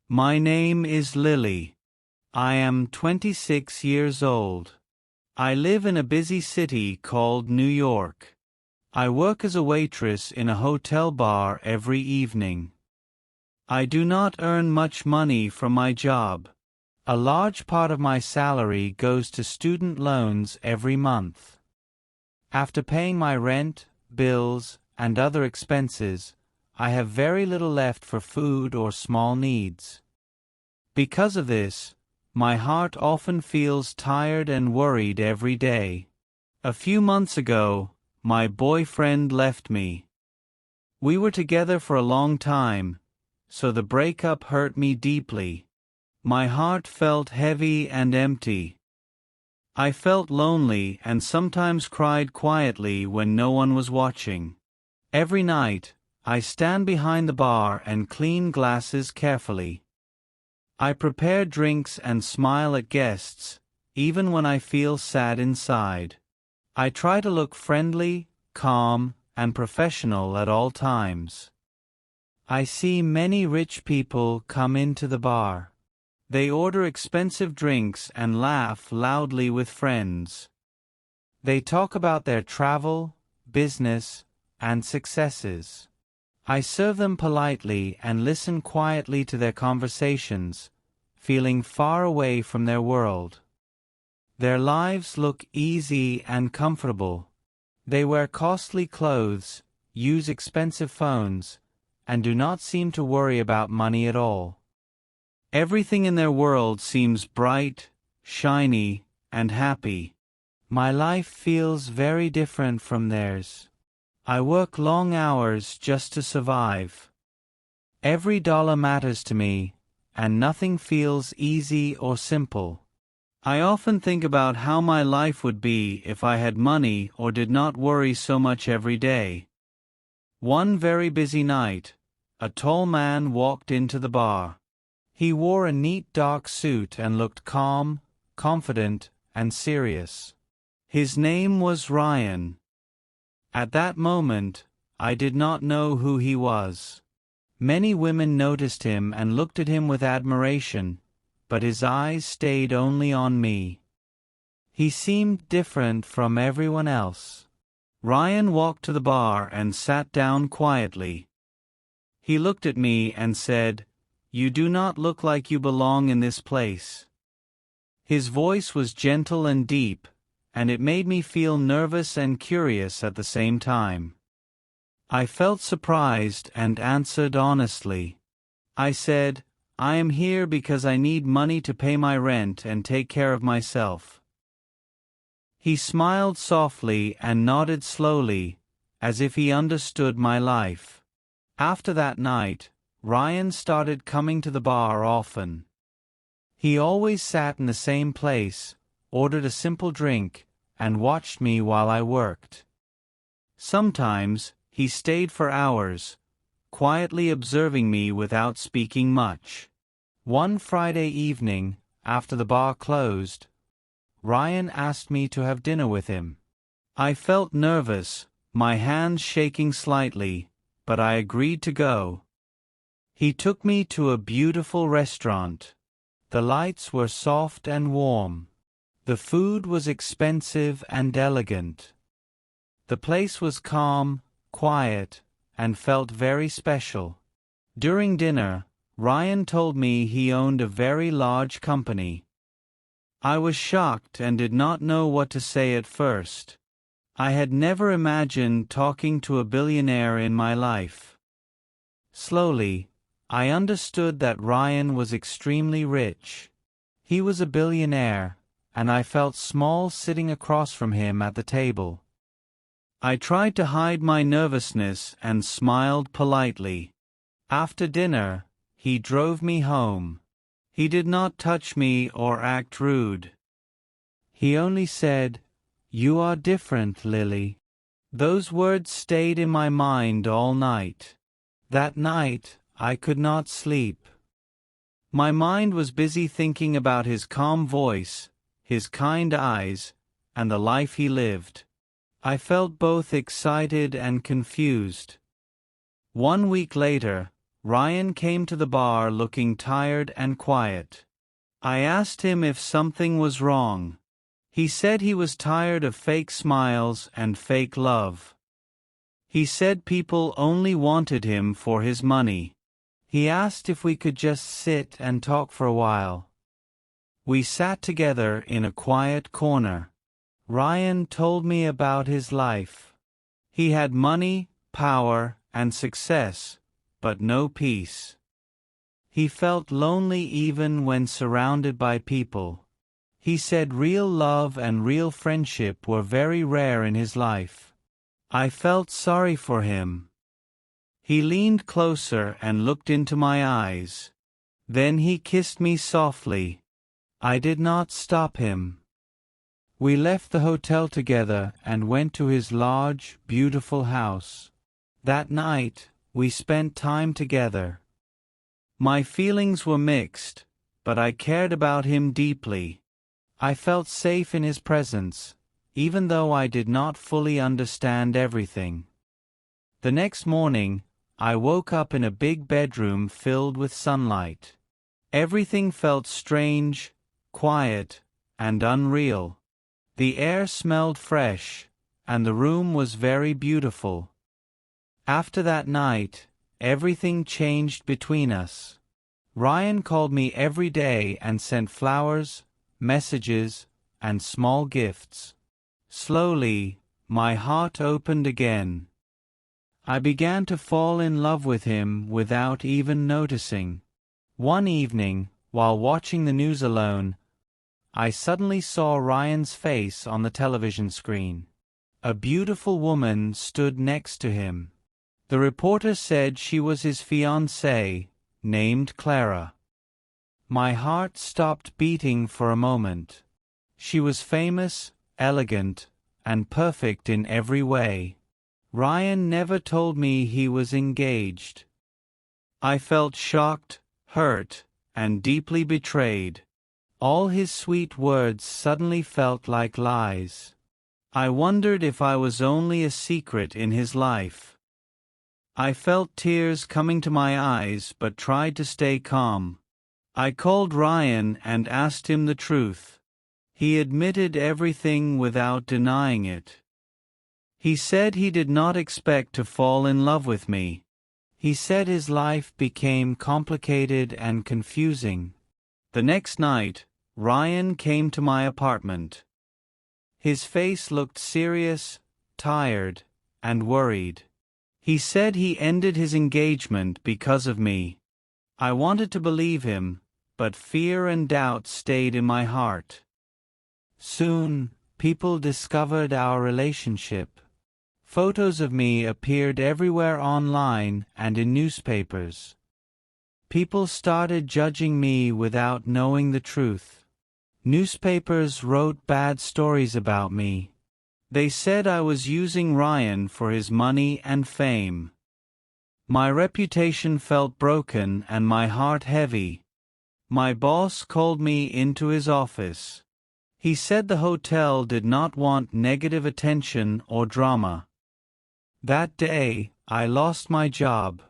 My name is Lily. I am 26 years old. I live in a busy city called New York. I work as a waitress in a hotel bar every evening. I do not earn much money from my job. A large part of my salary goes to student loans every month. After paying my rent, bills, and other expenses, I have very little left for food or small needs. Because of this, my heart often feels tired and worried every day. A few months ago, my boyfriend left me. We were together for a long time, so the breakup hurt me deeply. My heart felt heavy and empty. I felt lonely and sometimes cried quietly when no one was watching. Every night, I stand behind the bar and clean glasses carefully. I prepare drinks and smile at guests, even when I feel sad inside. I try to look friendly, calm, and professional at all times. I see many rich people come into the bar. They order expensive drinks and laugh loudly with friends. They talk about their travel, business, and successes. I serve them politely and listen quietly to their conversations, feeling far away from their world. Their lives look easy and comfortable. They wear costly clothes, use expensive phones, and do not seem to worry about money at all. Everything in their world seems bright, shiny, and happy. My life feels very different from theirs. I work long hours just to survive. Every dollar matters to me, and nothing feels easy or simple. I often think about how my life would be if I had money or did not worry so much every day. One very busy night, a tall man walked into the bar. He wore a neat dark suit and looked calm, confident, and serious. His name was Ryan. At that moment, I did not know who he was. Many women noticed him and looked at him with admiration, but his eyes stayed only on me. He seemed different from everyone else. Ryan walked to the bar and sat down quietly. He looked at me and said, "You do not look like you belong in this place." His voice was gentle and deep, and it made me feel nervous and curious at the same time. I felt surprised and answered honestly. I said, "I am here because I need money to pay my rent and take care of myself." He smiled softly and nodded slowly, as if he understood my life. After that night, Ryan started coming to the bar often. He always sat in the same place, ordered a simple drink, and watched me while I worked. Sometimes, he stayed for hours, quietly observing me without speaking much. One Friday evening, after the bar closed, Ryan asked me to have dinner with him. I felt nervous, my hands shaking slightly, but I agreed to go. He took me to a beautiful restaurant. The lights were soft and warm. The food was expensive and elegant. The place was calm, quiet, and felt very special. During dinner, Ryan told me he owned a very large company. I was shocked and did not know what to say at first. I had never imagined talking to a billionaire in my life. Slowly, I understood that Ryan was extremely rich. He was a billionaire, and I felt small sitting across from him at the table. I tried to hide my nervousness and smiled politely. After dinner, he drove me home. He did not touch me or act rude. He only said, "You are different, Lily." Those words stayed in my mind all night. That night, I could not sleep. My mind was busy thinking about his calm voice, his kind eyes, and the life he lived. I felt both excited and confused. 1 week later, Ryan came to the bar looking tired and quiet. I asked him if something was wrong. He said he was tired of fake smiles and fake love. He said people only wanted him for his money. He asked if we could just sit and talk for a while. We sat together in a quiet corner. Ryan told me about his life. He had money, power, and success, but no peace. He felt lonely even when surrounded by people. He said real love and real friendship were very rare in his life. I felt sorry for him. He leaned closer and looked into my eyes. Then he kissed me softly. I did not stop him. We left the hotel together and went to his large, beautiful house. That night, we spent time together. My feelings were mixed, but I cared about him deeply. I felt safe in his presence, even though I did not fully understand everything. The next morning, I woke up in a big bedroom filled with sunlight. Everything felt strange, quiet, and unreal. The air smelled fresh, and the room was very beautiful. After that night, everything changed between us. Ryan called me every day and sent flowers, messages, and small gifts. Slowly, my heart opened again. I began to fall in love with him without even noticing. One evening, while watching the news alone, I suddenly saw Ryan's face on the television screen. A beautiful woman stood next to him. The reporter said she was his fiancée, named Clara. My heart stopped beating for a moment. She was famous, elegant, and perfect in every way. Ryan never told me he was engaged. I felt shocked, hurt, and deeply betrayed. All his sweet words suddenly felt like lies. I wondered if I was only a secret in his life. I felt tears coming to my eyes but tried to stay calm. I called Ryan and asked him the truth. He admitted everything without denying it. He said he did not expect to fall in love with me. He said his life became complicated and confusing. The next night, Ryan came to my apartment. His face looked serious, tired, and worried. He said he ended his engagement because of me. I wanted to believe him, but fear and doubt stayed in my heart. Soon, people discovered our relationship. Photos of me appeared everywhere online and in newspapers. People started judging me without knowing the truth. Newspapers wrote bad stories about me. They said I was using Ryan for his money and fame. My reputation felt broken and my heart heavy. My boss called me into his office. He said the hotel did not want negative attention or drama. That day, I lost my job.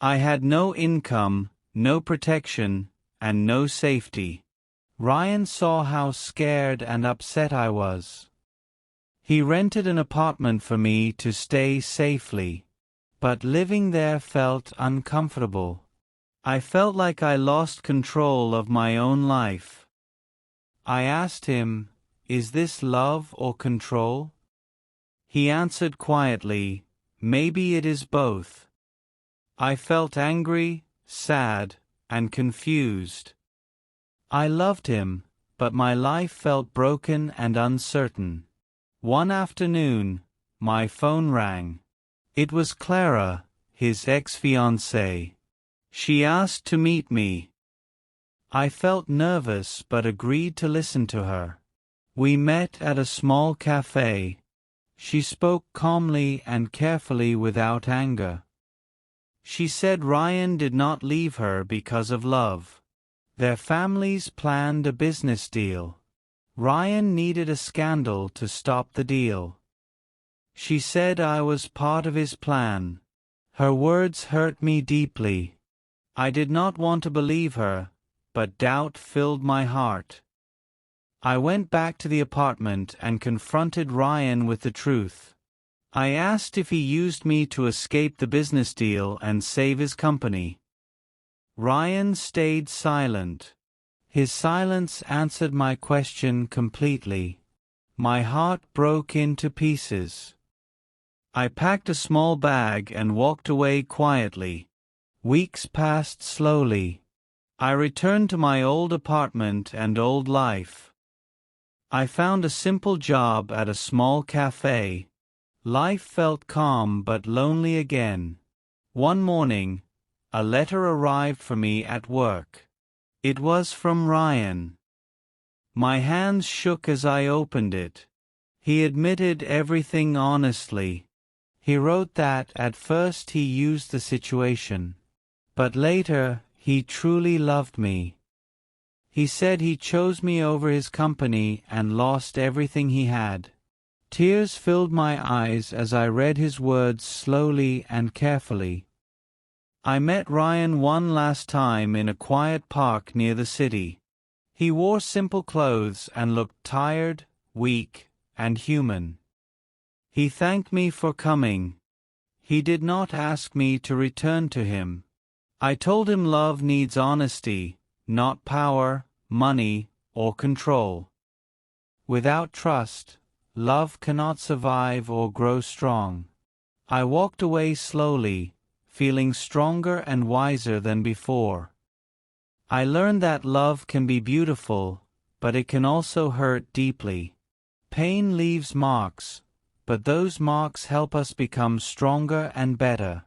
I had no income, no protection, and no safety. Ryan saw how scared and upset I was. He rented an apartment for me to stay safely, but living there felt uncomfortable. I felt like I lost control of my own life. I asked him, "Is this love or control?" He answered quietly, "Maybe it is both." I felt angry, sad, and confused. I loved him, but my life felt broken and uncertain. One afternoon, my phone rang. It was Clara, his ex-fiancée. She asked to meet me. I felt nervous but agreed to listen to her. We met at a small cafe. She spoke calmly and carefully without anger. She said Ryan did not leave her because of love. Their families planned a business deal. Ryan needed a scandal to stop the deal. She said I was part of his plan. Her words hurt me deeply. I did not want to believe her, but doubt filled my heart. I went back to the apartment and confronted Ryan with the truth. I asked if he used me to escape the business deal and save his company. Ryan stayed silent. His silence answered my question completely. My heart broke into pieces. I packed a small bag and walked away quietly. Weeks passed slowly. I returned to my old apartment and old life. I found a simple job at a small cafe. Life felt calm but lonely again. One morning, a letter arrived for me at work. It was from Ryan. My hands shook as I opened it. He admitted everything honestly. He wrote that at first he used the situation, but later he truly loved me. He said he chose me over his company and lost everything he had. Tears filled my eyes as I read his words slowly and carefully. I met Ryan one last time in a quiet park near the city. He wore simple clothes and looked tired, weak, and human. He thanked me for coming. He did not ask me to return to him. I told him love needs honesty, not power, money, or control. Without trust, love cannot survive or grow strong. I walked away slowly, feeling stronger and wiser than before. I learned that love can be beautiful, but it can also hurt deeply. Pain leaves marks, but those marks help us become stronger and better.